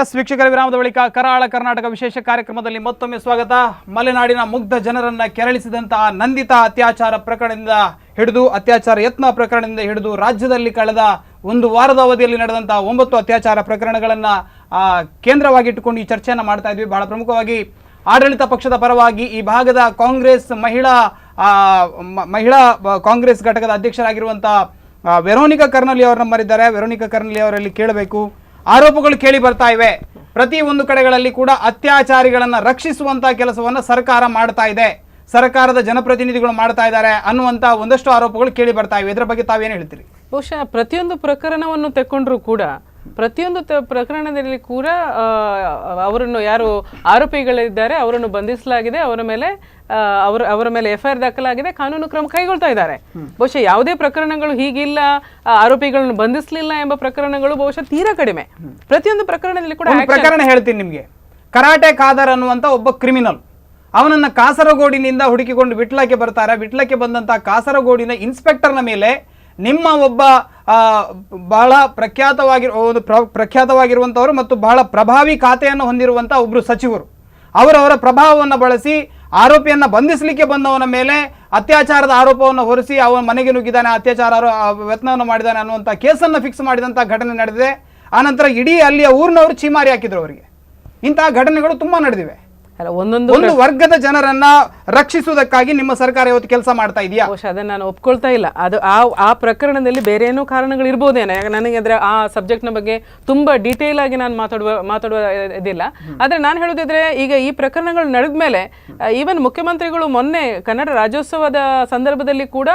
S ವೀಕ್ಷಕರ, ವಿರಾಮದ ಬಳಿಕ ಕರಾಳ ಕರ್ನಾಟಕ ವಿಶೇಷ ಕಾರ್ಯಕ್ರಮದಲ್ಲಿ ಮತ್ತೊಮ್ಮೆ ಸ್ವಾಗತ. ಮಲೆನಾಡಿನ ಮುಗ್ಧ ಜನರನ್ನ ಕೆರಳಿಸಿದಂತಹ ನಂದಿತಾ ಅತ್ಯಾಚಾರ ಪ್ರಕರಣದಿಂದ ಹಿಡಿದು ಅತ್ಯಾಚಾರ ಯತ್ನ ಪ್ರಕರಣದಿಂದ ಹಿಡಿದು ರಾಜ್ಯದಲ್ಲಿ ಕಳೆದ ಒಂದು ವಾರದ ಅವಧಿಯಲ್ಲಿ ನಡೆದಂತಹ 9 ಅತ್ಯಾಚಾರ ಪ್ರಕರಣಗಳನ್ನ ಕೇಂದ್ರವಾಗಿಟ್ಟುಕೊಂಡು ಈ ಚರ್ಚೆಯನ್ನು ಮಾಡ್ತಾ ಇದ್ವಿ. ಬಹಳ ಪ್ರಮುಖವಾಗಿ ಆಡಳಿತ ಪಕ್ಷದ ಪರವಾಗಿ ಈ ಭಾಗದ ಕಾಂಗ್ರೆಸ್ ಮಹಿಳಾ ಕಾಂಗ್ರೆಸ್ ಘಟಕದ ಅಧ್ಯಕ್ಷರಾಗಿರುವಂತಹ ವೆರೋನಿಕಾ ಕರ್ನಲಿ ಅವರನ್ನ ಮರಿದ್ದಾರೆ. ವೆರೋನಿಕಾ ಕರ್ನಲಿ ಅವರಲ್ಲಿ ಕೇಳಬೇಕು, ಆರೋಪಗಳು ಕೇಳಿ ಬರ್ತಾ ಇವೆ. ಪ್ರತಿ ಒಂದು ಕಡೆಗಳಲ್ಲಿ ಕೂಡ ಅತ್ಯಾಚಾರಿಗಳನ್ನ ರಕ್ಷಿಸುವಂತ ಕೆಲಸವನ್ನ ಸರ್ಕಾರ ಮಾಡ್ತಾ ಇದೆ, ಸರ್ಕಾರದ ಜನಪ್ರತಿನಿಧಿಗಳು ಮಾಡ್ತಾ ಇದ್ದಾರೆ ಅನ್ನುವಂತ ಒಂದಷ್ಟು ಆರೋಪಗಳು ಕೇಳಿ ಬರ್ತಾ ಇವೆ. ಇದರ ಬಗ್ಗೆ ತಾವೇನು ಹೇಳ್ತೀರಿ? ಬಹುಶಃ ಪ್ರತಿಯೊಂದು ಪ್ರಕರಣವನ್ನು ತೆಕ್ಕೊಂಡ್ರು ಕೂಡ ಪ್ರತಿಯೊಂದು ಪ್ರಕರಣದಲ್ಲಿ ಕೂಡ ಅವರನ್ನು ಯಾರು ಆರೋಪಿಗಳಿದ್ದಾರೆ ಅವರನ್ನು ಬಂಧಿಸಲಾಗಿದೆ, ಅವರ ಮೇಲೆ FIR ದಾಖಲಾಗಿದೆ, ಕಾನೂನು ಕ್ರಮ ಕೈಗೊಳ್ತಾ ಇದ್ದಾರೆ. ಬಹುಶಃ ಯಾವುದೇ ಪ್ರಕರಣಗಳು ಹೀಗಿಲ್ಲ, ಆರೋಪಿಗಳನ್ನು ಬಂಧಿಸಲಿಲ್ಲ ಎಂಬ ಪ್ರಕರಣಗಳು ಬಹುಶಃ ತೀರಾ ಕಡಿಮೆ. ಪ್ರತಿಯೊಂದು ಪ್ರಕರಣದಲ್ಲಿ ಕೂಡ ಪ್ರಕರಣ ಹೇಳ್ತೀನಿ ನಿಮಗೆ. ಕರಾಟೆ ಖಾದರ್ ಅನ್ನುವಂತ ಒಬ್ಬ ಕ್ರಿಮಿನಲ್, ಅವನನ್ನ ಕಾಸರಗೋಡಿನಿಂದ ಹುಡುಕಿಕೊಂಡು ವಿಟ್ಲಕ್ಕೆ ಬರ್ತಾರೆ. ವಿಟ್ಲಕ್ಕೆ ಬಂದಂತಹ ಕಾಸರಗೋಡಿನ ಇನ್ಸ್ಪೆಕ್ಟರ್ನ ಮೇಲೆ ನಿಮ್ಮ ಒಬ್ಬ ಬಹಳ ಪ್ರಖ್ಯಾತವಾಗಿರುವಂತವರು ಮತ್ತು ಬಹಳ ಪ್ರಭಾವಿ ಖಾತೆಯನ್ನು ಹೊಂದಿರುವಂತಹ ಒಬ್ರು ಸಚಿವರು ಅವರವರ ಪ್ರಭಾವವನ್ನು ಬಳಸಿ ಆರೋಪಿಯನ್ನ ಬಂಧಿಸಲಿಕ್ಕೆ ಬಂದವನ ಮೇಲೆ ಅತ್ಯಾಚಾರದ ಆರೋಪವನ್ನು ಹೊರಿಸಿ ಅವನ ಮನೆಗೆ ನುಗ್ಗಿದ್ದಾನೆ, ಅತ್ಯಾಚಾರ ಯತ್ನವನ್ನು ಮಾಡಿದ್ದಾನೆ ಅನ್ನುವಂಥ ಕೇಸನ್ನು ಫಿಕ್ಸ್ ಮಾಡಿದಂಥ ಘಟನೆ ನಡೆದಿದೆ. ಆನಂತರ ಇಡೀ ಅಲ್ಲಿಯ ಊರಿನವರು ಚೀಮಾರಿ ಹಾಕಿದ್ರು ಅವರಿಗೆ. ಇಂತಹ ಘಟನೆಗಳು ತುಂಬಾ ನಡೆದಿವೆ. ಒಂದು ವರ್ಗದ ಜನರನ್ನ ರಕ್ಷಿಸುವುದಕ್ಕಾಗಿ ನಿಮ್ಮ ಸರ್ಕಾರ ಇವತ್ತು ಕೆಲಸ ಮಾಡ್ತಾ ಇದೆಯಾ? ಅದನ್ನ ನಾನು ಒಪ್ಕೊಳ್ತಾ ಇಲ್ಲ. ಅದು ಆ ಪ್ರಕರಣದಲ್ಲಿ ಬೇರೆ ಏನೋ ಕಾರಣಗಳು ಇರ್ಬೋದೇನೋ. ನನಗೆ ಅದರ ಆ ಸಬ್ಜೆಕ್ಟ್ ನ ಬಗ್ಗೆ ತುಂಬಾ ಡೀಟೇಲ್ ಆಗಿ ನಾನು ಮಾತಾಡುವ ಇದಿಲ್ಲ. ಆದ್ರೆ ನಾನು ಹೇಳೋದಿದ್ರೆ, ಈಗ ಈ ಪ್ರಕರಣಗಳು ನಡೆದ ಮೇಲೆ ಈವನ್ ಮುಖ್ಯಮಂತ್ರಿಗಳು ಮೊನ್ನೆ ಕನ್ನಡ ರಾಜ್ಯೋತ್ಸವದ ಸಂದರ್ಭದಲ್ಲಿ ಕೂಡ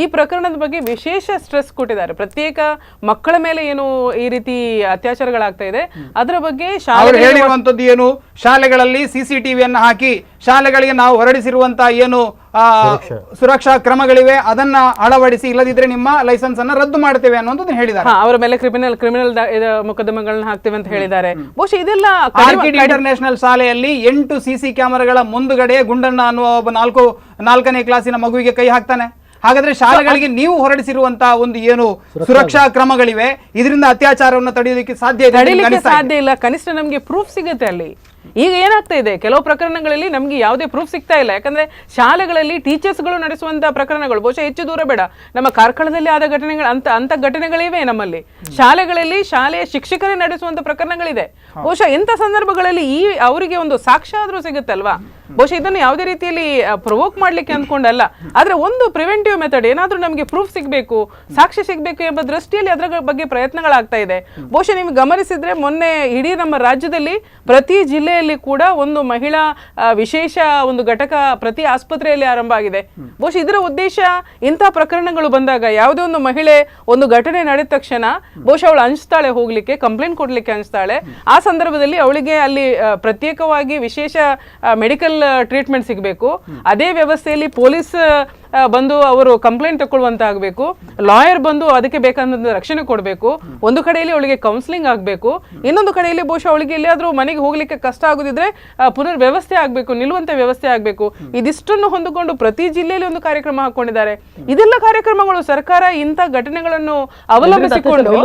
ಈ ಪ್ರಕರಣದ ಬಗ್ಗೆ ವಿಶೇಷ ಸ್ಟ್ರೆಸ್ ಕೊಟ್ಟಿದ್ದಾರೆ. ಪ್ರತ್ಯೇಕ ಮಕ್ಕಳ ಮೇಲೆ ಏನು ಈ ರೀತಿ ಅತ್ಯಾಚಾರಗಳಾಗ್ತಾ ಇದೆ ಅದರ ಬಗ್ಗೆ ಏನು ಶಾಲೆಗಳಲ್ಲಿ CCTV ಹಾಕಿ ಶಾಲೆಗಳಿಗೆ ನಾವು ಹೊರಡಿಸಿರುವಂತಹ ಏನು ಸುರಕ್ಷಾ ಕ್ರಮಗಳಿವೆ ಅದನ್ನ ಅಳವಡಿಸಿ, ಇಲ್ಲದಿದ್ರೆ ನಿಮ್ಮ ಲೈಸೆನ್ಸ್ ಅನ್ನ ರದ್ದು ಮಾಡ್ತೇವೆ ಅನ್ನೋದನ್ನ ಹೇಳಿದ್ದಾರೆ. ಅವರ ಮೇಲೆ ಕ್ರಿಮಿನಲ್ ಮೊಕದ್ದಮೆಗಳನ್ನ ಹಾಕ್ತೇವೆ ಅಂತ ಹೇಳಿದ್ದಾರೆ. ಬಹುಶಃ ಇದೆಲ್ಲ ಇಂಟರ್ನ್ಯಾಷನಲ್ ಶಾಲೆಯಲ್ಲಿ 8 CC ಕ್ಯಾಮೆರಾಗಳ ಮುಂದುಗಡೆ ಗುಂಡಣ್ಣ ಅನ್ನುವ ಒಬ್ಬ 4ನೇ ಕ್ಲಾಸಿನ ಮಗುವಿಗೆ ಕೈ ಹಾಕ್ತಾನೆ. ಹಾಗಾದ್ರೆ ಶಾಲೆಗಳಿಗೆ ನೀವು ಹೊರಡಿಸಿರುವಂತಹ ಒಂದು ಏನು ಸುರಕ್ಷಾ ಕ್ರಮಗಳಿವೆ, ಇದರಿಂದ ಅತ್ಯಾಚಾರವನ್ನು ತಡೆಯೋದಕ್ಕೆ ಸಾಧ್ಯ ಇಲ್ಲ. ಕನಿಷ್ಠ ನಮಗೆ ಪ್ರೂಫ್ ಸಿಗುತ್ತೆ ಅಲ್ಲಿ. ಈಗ ಏನಾಗ್ತಾ ಇದೆ, ಕೆಲವು ಪ್ರಕರಣಗಳಲ್ಲಿ ನಮ್ಗೆ ಯಾವುದೇ ಪ್ರೂಫ್ ಸಿಗ್ತಾ ಇಲ್ಲ. ಯಾಕಂದ್ರೆ ಶಾಲೆಗಳಲ್ಲಿ ಟೀಚರ್ಸ್ಗಳು ನಡೆಸುವಂತಹ ಪ್ರಕರಣಗಳು ಬಹುಶಃ ಹೆಚ್ಚು ದೂರ ಬೇಡ, ನಮ್ಮ ಕಾರ್ಕಳದಲ್ಲಿ ಆದ ಘಟನೆಗಳು ಅಂತ ಘಟನೆಗಳಿವೆ. ನಮ್ಮಲ್ಲಿ ಶಾಲೆಗಳಲ್ಲಿ ಶಾಲೆಯ ಶಿಕ್ಷಕರೇ ನಡೆಸುವಂತ ಪ್ರಕರಣಗಳಿದೆ. ಬಹುಶಃ ಇಂಥ ಸಂದರ್ಭಗಳಲ್ಲಿ ಅವರಿಗೆ ಒಂದು ಸಾಕ್ಷ್ಯ ಆದ್ರೂ ಸಿಗುತ್ತಲ್ವಾ? ಬಹುಶಃ ಇದನ್ನು ಯಾವುದೇ ರೀತಿಯಲ್ಲಿ ಪ್ರೊವೋಕ್ ಮಾಡ್ಲಿಕ್ಕೆ ಅಂದ್ಕೊಂಡಲ್ಲ, ಆದ್ರೆ ಒಂದು ಪ್ರಿವೆಂಟಿವ್ ಮೆಥಡ್, ಏನಾದ್ರೂ ನಮಗೆ ಪ್ರೂಫ್ ಸಿಗ್ಬೇಕು, ಸಾಕ್ಷ್ಯ ಸಿಗ್ಬೇಕು ಎಂಬ ದೃಷ್ಟಿಯಲ್ಲಿ ಅದರ ಬಗ್ಗೆ ಪ್ರಯತ್ನಗಳಾಗ್ತಾ ಇದೆ. ಬಹುಶಃ ನೀವು ಗಮನಿಸಿದ್ರೆ ಮೊನ್ನೆ ಇಡೀ ನಮ್ಮ ರಾಜ್ಯದಲ್ಲಿ ಪ್ರತಿ ಜಿಲ್ಲೆಯಲ್ಲಿ ಕೂಡ ಒಂದು ಮಹಿಳಾ ವಿಶೇಷ ಒಂದು ಘಟಕ ಪ್ರತಿ ಆಸ್ಪತ್ರೆಯಲ್ಲಿ ಆರಂಭ ಆಗಿದೆ. ಬಹುಶಃ ಇದರ ಉದ್ದೇಶ ಇಂಥ ಪ್ರಕರಣಗಳು ಬಂದಾಗ ಯಾವುದೇ ಒಂದು ಮಹಿಳೆ ಒಂದು ಘಟನೆ ನಡೆದ ತಕ್ಷಣ ಬಹುಶಃ ಅವಳು ಅನಿಸ್ತಾಳೆ, ಹೋಗ್ಲಿಕ್ಕೆ ಕಂಪ್ಲೇಂಟ್ ಕೊಡ್ಲಿಕ್ಕೆ ಅನಿಸ್ತಾಳೆ. ಆ ಸಂದರ್ಭದಲ್ಲಿ ಅವಳಿಗೆ ಅಲ್ಲಿ ಪ್ರತ್ಯೇಕವಾಗಿ ವಿಶೇಷ ಮೆಡಿಕಲ್ ಟ್ರೀಟ್ಮೆಂಟ್ ಸಿಗಬೇಕು. ಅದೇ ವ್ಯವಸ್ಥೆಯಲ್ಲಿ ಪೊಲೀಸ್ ಬಂದು ಅವರು ಕಂಪ್ಲೇಂಟ್ ತಗೊಳ್ಳುವಂತಾಗಬೇಕು, ಲಾಯರ್ ಬಂದು ಅದಕ್ಕೆ ಬೇಕಾದಂತ ರಕ್ಷಣೆ ಕೊಡಬೇಕು. ಒಂದು ಕಡೆಯಲ್ಲಿ ಅವಳಿಗೆ ಕೌನ್ಸಿಲಿಂಗ್ ಆಗಬೇಕು, ಇನ್ನೊಂದು ಕಡೆಯಲ್ಲಿ ಬಹುಶಃ ಅವಳಿಗೆ ಎಲ್ಲಿಯಾದ್ರೂ ಮನೆಗೆ ಹೋಗ್ಲಿಕ್ಕೆ ಕಷ್ಟ ಆಗುದಿದ್ರೆ ಪುನರ್ ವ್ಯವಸ್ಥೆ ಆಗಬೇಕು, ನಿಲ್ಲುವಂತ ವ್ಯವಸ್ಥೆ ಆಗಬೇಕು. ಇದಿಷ್ಟನ್ನು ಹೊಂದಿಕೊಂಡು ಪ್ರತಿ ಜಿಲ್ಲೆಯಲ್ಲಿ ಒಂದು ಕಾರ್ಯಕ್ರಮ ಹಾಕೊಂಡಿದ್ದಾರೆ. ಇದೆಲ್ಲ ಕಾರ್ಯಕ್ರಮಗಳು ಸರ್ಕಾರ ಇಂಥ ಘಟನೆಗಳನ್ನು ಅವಲಂಬಿಸಿಕೊಂಡು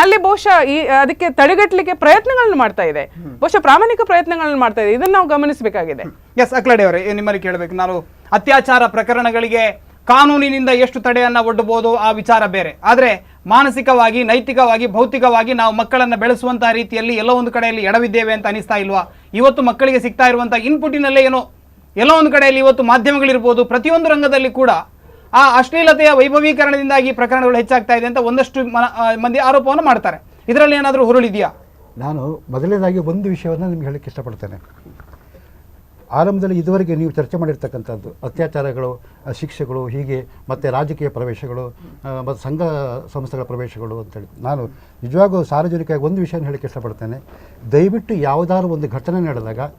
ಅಲ್ಲಿ ಬಹುಶಃ ಅದಕ್ಕೆ ತಡೆಗಟ್ಟಲಿಕ್ಕೆ ಪ್ರಯತ್ನಗಳನ್ನು ಮಾಡ್ತಾ ಇದೆ, ಬಹುಶಃ ಪ್ರಾಮಾಣಿಕ ಪ್ರಯತ್ನಗಳನ್ನು ಮಾಡ್ತಾ ಇದೆ. ಇದನ್ನು ನಾವು ಗಮನಿಸಬೇಕಾಗಿದೆ. ಎಸ್ ಅಕ್ಲಾಡಿ ಅವರೇ, ನಿಮ್ಮಲ್ಲಿ ಕೇಳಬೇಕು ನಾನು, ಅತ್ಯಾಚಾರ ಪ್ರಕರಣಗಳಿಗೆ ಕಾನೂನಿನಿಂದ ಎಷ್ಟು ತಡೆಯನ್ನ ಒಡ್ಡಬಹುದು ಆ ವಿಚಾರ ಬೇರೆ, ಆದ್ರೆ ಮಾನಸಿಕವಾಗಿ, ನೈತಿಕವಾಗಿ, ಭೌತಿಕವಾಗಿ ನಾವು ಮಕ್ಕಳನ್ನ ಬೆಳೆಸುವಂತಹ ರೀತಿಯಲ್ಲಿ ಎಲ್ಲೋ ಒಂದು ಕಡೆಯಲ್ಲಿ ಎಡವಿದ್ದೇವೆ ಅಂತ ಅನಿಸ್ತಾ ಇಲ್ವಾ? ಇವತ್ತು ಮಕ್ಕಳಿಗೆ ಸಿಗ್ತಾ ಇರುವಂತಹ ಇನ್ಪುಟಿನಲ್ಲೇ ಏನೋ ಎಲ್ಲೋ ಒಂದು ಕಡೆಯಲ್ಲಿ ಇವತ್ತು ಮಾಧ್ಯಮಗಳಿರ್ಬೋದು, ಪ್ರತಿಯೊಂದು ರಂಗದಲ್ಲಿ ಕೂಡ ಆ ಅಶ್ಲೀಲತೆಯ ವೈಭವೀಕರಣದಿಂದಾಗಿ ಪ್ರಕರಣಗಳು ಹೆಚ್ಚಾಗ್ತಾ ಇದೆ ಅಂತ ಒಂದಷ್ಟು ಮಂದಿ ಆರೋಪವನ್ನು ಮಾಡ್ತಾರೆ. ಇದರಲ್ಲಿ ಏನಾದರೂ ಹುರುಳಿದೆಯಾ? ನಾನು ಮೊದಲನೇದಾಗಿ ಒಂದು ವಿಷಯವನ್ನು ನಿಮ್ಗೆ ಹೇಳಕ್ಕೆ ಇಷ್ಟಪಡ್ತೇನೆ. ಆರಂಭದಲ್ಲಿ ಇದುವರೆಗೆ ನೀವು ಚರ್ಚೆ ಮಾಡಿರ್ತಕ್ಕಂಥದ್ದು ಅತ್ಯಾಚಾರಗಳು, ಶಿಕ್ಷೆಗಳು, ಹೀಗೆ ಮತ್ತು ರಾಜಕೀಯ ಪ್ರವೇಶಗಳು ಮತ್ತು ಸಂಘ ಸಂಸ್ಥೆಗಳ ಪ್ರವೇಶಗಳು ಅಂತೇಳಿ, ನಾನು ನಿಜವಾಗೂ ಸಾರ್ವಜನಿಕವಾಗಿ ಒಂದು ವಿಷಯನ ಹೇಳಕ್ಕೆ ಇಷ್ಟಪಡ್ತೇನೆ. ದಯವಿಟ್ಟು ಯಾವುದಾದ್ರು ಒಂದು ಘಟನೆ ನಡೆದಾಗ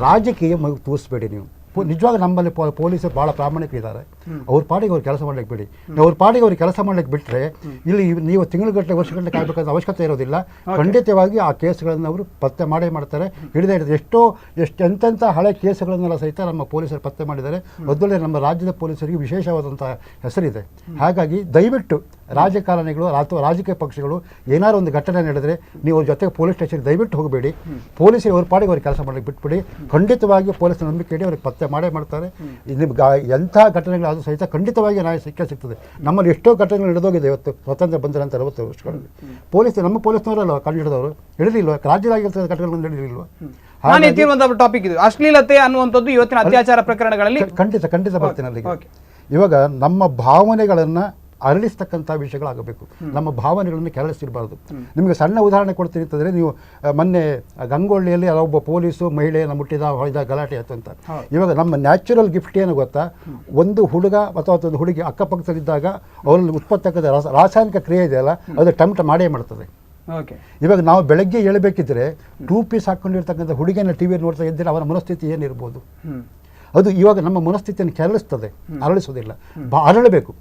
ರಾಜಕೀಯ ತೂರಿಸ್ಬೇಡಿ. ನೀವು ನಿಜವಾಗ ನಮ್ಮಲ್ಲಿ ಪೊಲೀಸರು ಭಾಳ ಪ್ರಾಮಾಣಿಕರಿದ್ದಾರೆ. ಅವ್ರ ಪಾಡಿಗೆ ಅವ್ರು ಕೆಲಸ ಮಾಡ್ಲಿಕ್ಕೆ ಬಿಡಿ. ಅವ್ರ ಪಾಡಿಗೆ ಅವ್ರಿಗೆ ಕೆಲಸ ಮಾಡ್ಲಿಕ್ಕೆ ಬಿಟ್ಟರೆ ಇಲ್ಲಿ ನೀವು ತಿಂಗಳುಗಟ್ಟಲೆ ವರ್ಷಗಟ್ಟಲೆ ಕಾಯಬೇಕಾದ ಅವಶ್ಯಕತೆ ಇರೋದಿಲ್ಲ. ಖಂಡಿತವಾಗಿ ಆ ಕೇಸ್ಗಳನ್ನು ಅವರು ಪತ್ತೆ ಮಾಡೇ ಮಾಡ್ತಾರೆ, ಹಿಡಿದೇ ಹಿಡಿದು ಎಂತೆಂಥ ಹಳೆ ಕೇಸುಗಳನ್ನೆಲ್ಲ ಸಹಿತ ನಮ್ಮ ಪೊಲೀಸರು ಪತ್ತೆ ಮಾಡಿದ್ದಾರೆ. ಮೊದಲೇ ನಮ್ಮ ರಾಜ್ಯದ ಪೊಲೀಸರಿಗೆ ವಿಶೇಷವಾದಂಥ ಹೆಸರಿದೆ. ಹಾಗಾಗಿ ದಯವಿಟ್ಟು ರಾಜಕಾರಣಿಗಳು ಅಥವಾ ರಾಜಕೀಯ ಪಕ್ಷಗಳು ಏನಾದ್ರು ಒಂದು ಘಟನೆ ನಡೆದರೆ ನೀವು ಅವ್ರ ಜೊತೆಗೆ ಪೊಲೀಸ್ ಸ್ಟೇಷನ್ ದಯವಿಟ್ಟು ಹೋಗಬೇಡಿ. ಪೊಲೀಸರು ಅವ್ರ ಪಾಡಿಗೆ ಅವ್ರಿಗೆ ಕೆಲಸ ಮಾಡಲಿಕ್ಕೆ ಬಿಟ್ಬಿಡಿ. ಖಂಡಿತವಾಗಿ ಪೊಲೀಸ್ ನಂಬಿಕೆ ಇಡಿ ಅವ್ರಿಗೆ ಪತ್ತೆ ಮಾಡೇ ಮಾಡ್ತಾರೆ. ನಿಮ್ಗೆ ಎಂಥ ಘಟನೆಗಳಾದರೂ ಸಹಿತ ಖಂಡಿತವಾಗಿ ನ್ಯಾಯ ಸಿಗ್ತದೆ. ನಮ್ಮಲ್ಲಿ ಎಷ್ಟೋ ಘಟನೆಗಳು ನಡೆದೋಗಿದೆ ಇವತ್ತು ಸ್ವಾತಂತ್ರ್ಯ ಬಂದ ನಂತರ 60 ವರ್ಷಗಳಲ್ಲಿ. ನಮ್ಮ ಪೊಲೀಸ್ನವರಲ್ವ ಕಂಡು ಹಿಡಿದವರು ಹಿಡಿದಿಲ್ವ? ರಾಜ್ಯದಾಗಿರ್ತಕ್ಕಂಥ ಘಟನೆಗಳನ್ನು ಹಿಡಿದಿಲ್ವ? ಟಾಪಿಕ್ ಇದು ಅಶ್ಲೀಲತೆ ಅನ್ನುವಂಥದ್ದು ಇವತ್ತಿನ ಅತ್ಯಾಚಾರ ಪ್ರಕರಣಗಳಲ್ಲಿ ಖಂಡಿತ ಬರ್ತೀನಿ ಅಲ್ಲಿಗೆ. ಇವಾಗ ನಮ್ಮ ಭಾವನೆಗಳನ್ನು ಅರಳಿಸ್ತಕ್ಕಂಥ ವಿಷಯಗಳಾಗಬೇಕು. ನಮ್ಮ ಭಾವನೆಗಳನ್ನು ಕೆರಳಿಸಿರಬಾರ್ದು. ನಿಮಗೆ ಸಣ್ಣ ಉದಾಹರಣೆ ಕೊಡ್ತೀನಿ ಅಂತಂದರೆ, ನೀವು ಮೊನ್ನೆ ಗಂಗೊಳ್ಳಿಯಲ್ಲಿ ಒಬ್ಬ ಪೊಲೀಸು ಮಹಿಳೆಯನ್ನು ಮುಟ್ಟಿದ ಹೊಡೆದ ಗಲಾಟೆ ಆಯ್ತು ಅಂತ. ಇವಾಗ ನಮ್ಮ ನ್ಯಾಚುರಲ್ ಗಿಫ್ಟ್ ಏನು ಗೊತ್ತಾ? ಒಂದು ಹುಡುಗ ಅಥವಾ ಒಂದು ಹುಡುಗಿ ಅಕ್ಕಪಕ್ಕದಲ್ಲಿದ್ದಾಗ ಅವರಲ್ಲಿ ಉತ್ಪತ್ತಕ್ಕದ ರಾಸಾಯನಿಕ ಕ್ರಿಯೆ ಇದೆಯಲ್ಲ, ಅದು ಟಮಟ ಮಾಡೇ ಮಾಡ್ತದೆ. ಇವಾಗ ನಾವು ಬೆಳಗ್ಗೆ ಹೇಳಬೇಕಿದ್ರೆ 2 ಪೀಸ್ ಹಾಕೊಂಡಿರ್ತಕ್ಕಂಥ ಹುಡುಗಿಯನ್ನು ಟಿವಿಯಲ್ಲಿ ನೋಡ್ತಾ ಇದ್ದರೆ ಅವನ ಮನಸ್ಥಿತಿ ಏನಿರ್ಬೋದು? ಅದು ಇವಾಗ ನಮ್ಮ ಮನಸ್ಥಿತಿಯನ್ನು ಕೆರಳಿಸ್ತದೆ, ಅರಳಿಸೋದಿಲ್ಲ. ಅರಳಬೇಕು.